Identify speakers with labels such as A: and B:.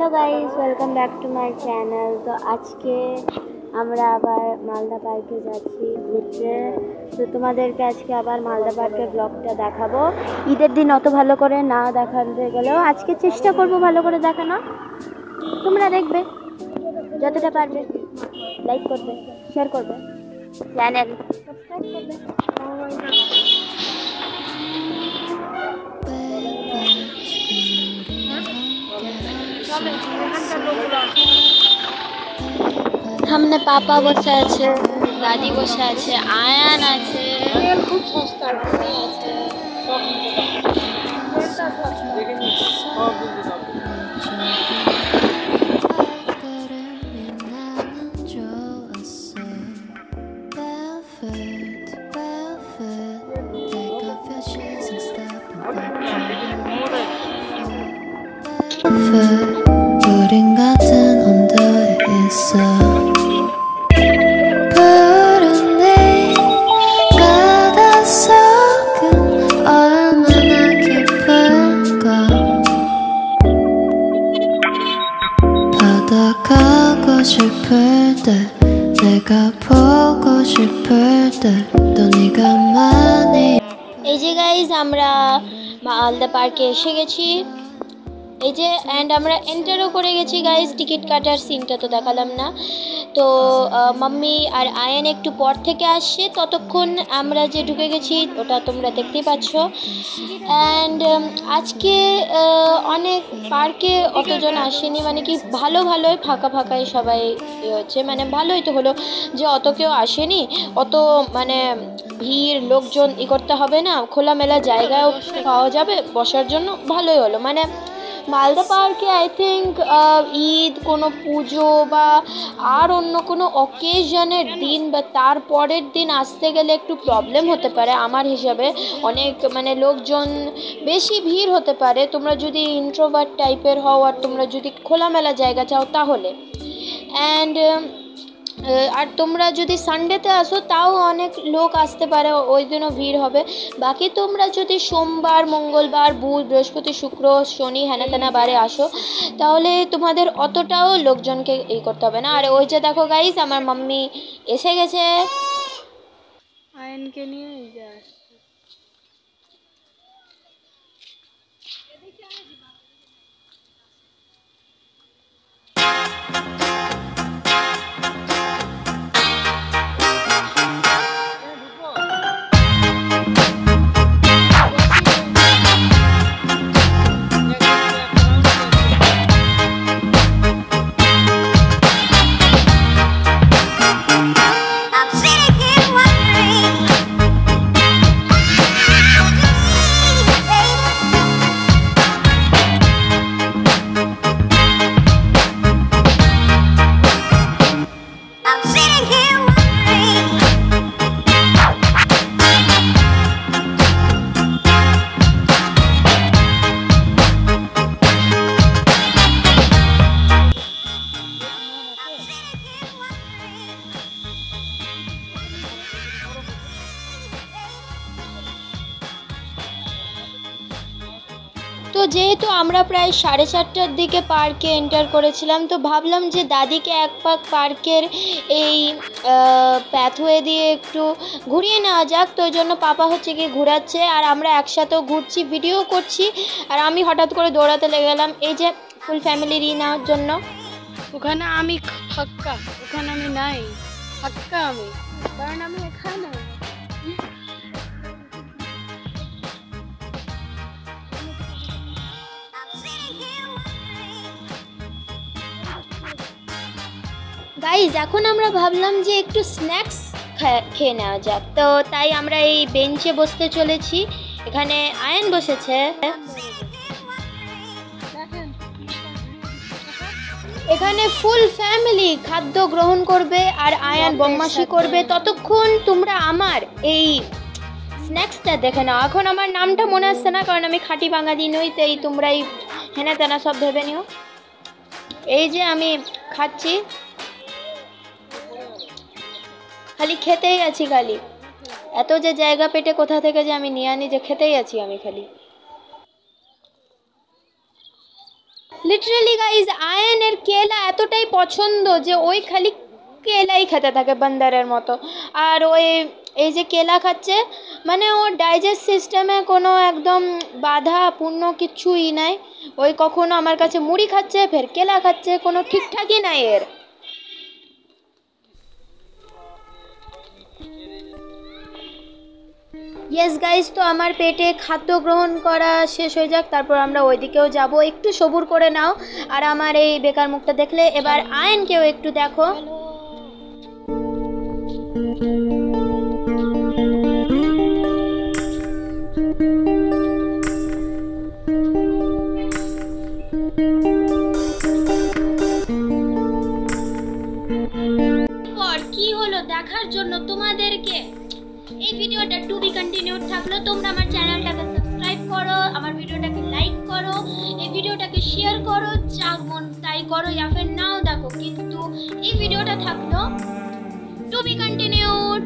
A: Hello guys, welcome back to my channel. तो आज के আমরা আবার মালদা পার্কে যাচ্ছি ঘুরতে। তো তোমাদেরকে আজকে আবার মালদা পার্কের ব্লগটা দেখাবো। ঈদের দিন অত ভালো করে না দেখাতে গেলেও আজকে চেষ্টা করব ভালো করে দেখানো। তোমরা দেখবে যতটা পারবে, লাইক করবে, শেয়ার করবে, চ্যানেল সাবস্ক্রাইব করবে। সামনে পাপা বসে আছে, দাদি বসে আছে, আয়ান আছে, খুব সস্তা আছে।
B: 우린 같은 온도에 있어 푸른 내 바닷속은 얼마나 깊을까 바다 가고 싶을 때 내가 보고 싶을 때 또 네가 많이
A: এই যে গাইজ আমরা মালদা পার্কে এসে গেছি। এই যে অ্যান্ড আমরা এন্টারও করে গেছি গাইজ। টিকিট কাটার সিনটা তো দেখালাম না। তো মাম্মি আর আয়ান একটু পর থেকে আসছে, ততক্ষণ আমরা যে ঢুকে গেছি ওটা তোমরা দেখতেই পাচ্ছ। অ্যান্ড আজকে অনেক পার্কে অতজন আসেনি, মানে কি ভালোই ফাঁকাই সবাই হচ্ছে, মানে ভালোই তো হলো যে অত কেউ আসেনি, অত মানে ভিড় লোকজন করতে হবে না, খোলামেলা জায়গাও পাওয়া যাবে বসার জন্য, ভালোই হলো। মানে মালদা পার্কে আই থিঙ্ক ঈদ, কোনো পুজো বা আর অন্য কোনো অকেশনের দিন বা তার পরের দিন আসতে গেলে একটু প্রবলেম হতে পারে আমার হিসাবে। অনেক মানে লোকজন বেশি ভিড় হতে পারে। তোমরা যদি ইন্ট্রোভার্ট টাইপের হও আর তোমরা যদি খোলামেলা জায়গা চাও তাহলে। অ্যান্ড আর তোমরা যদি সানডেতে আসো তাও অনেক লোক আসতে পারে, ওই দিনও ভিড় হবে। বাকি তোমরা যদি সোমবার, মঙ্গলবার, বুধ, বৃহস্পতি, শুক্র, শনি হেনা তেনা বারে আসো তাহলে তোমাদের অতটাও লোকজনকে করতে হবে না। আর ওই যে দেখো গাইস, আমার মাম্মি এসে গেছে আয়নকে নিয়ে। তো যেহেতু আমরা প্রায় 4:30টার দিকে পার্কে এন্টার করেছিলাম, তো ভাবলাম যে দাদিকে এক পাক পার্কের এই প্যাথওয়ে দিয়ে একটু ঘুরিয়ে নেওয়া যাক। তো ওই জন্য পাপা হচ্ছে কি ঘোরাচ্ছে আর আমরা একসাথেও ঘুরছি, ভিডিও করছি। আর আমি হঠাৎ করে দৌড়াতে লেগে গেলাম এই যে ফুল ফ্যামিলি নেওয়ার জন্য।
C: ওখানে আমি ফাঁকা, ওখানে আমি নাই, ফাঁকা আমি, কারণ আমি এখানে।
A: গাইজ এখন আমরা ভাবলাম যে একটু স্ন্যাক্স খেয়ে নেওয়া যাক, তো তাই আমরা এই বেঞ্চে বসতে চলেছি। এখানে আয়ান বসেছে, এখানে ফুল ফ্যামিলি খাদ্য গ্রহণ করবে আর আয়ান বদমাশি করবে। ততক্ষণ তোমরা আমার এই স্ন্যাক্সটা দেখে নাও। এখন আমার নামটা মনে আসছে না, কারণ আমি খাঁটি বাঙালি নই, তাই তোমরাই হেনা তেনা সব ভেবে নিও। এই যে আমি খাচ্ছি, খালি খেতেই আছি, খালি এত যে জায়গা পেটে কোথা থেকে যে আমি নিয়ে আনি যে খেতেই আছি আমি খালি। লিটারালি গাইজ আয়নের কেলা এতটাই পছন্দ যে ওই খালি কেলাই খেতে থাকে বান্দারের মতো। আর ওই এই যে কেলা খাচ্ছে মানে ওর ডাইজেস্ট সিস্টেমে কোনো একদম বাধা পূর্ণ কিচ্ছুই নাই। ওই কখনো আমার কাছে মুড়ি খাচ্ছে, ফের কেলা খাচ্ছে, কোনো ঠিকঠাকই নাই এর। ইয়েস গাইজ, তো আমার পেটে খাদ্য গ্রহণ করা শেষ হয়ে যাক, তারপর আমরা ওইদিকেও যাব। একটু সবুর করে নাও আর আমার এই বেকার মুখটা দেখলে। এবার আয়নকেও একটু দেখো। কি হলো দেখার জন্য তোমাদেরকে এই ভিডিওটা টু বি কন্টিনিউড থাকলো। তোমরা আমার চ্যানেলটাকে সাবস্ক্রাইব করো, আমার ভিডিওটাকে লাইক করো, এই ভিডিওটাকে শেয়ার করো, যা মন তাই করো, ইয়া ফির নাও দেখো, কিন্তু এই ভিডিওটা থাকলো টু বি কন্টিনিউড।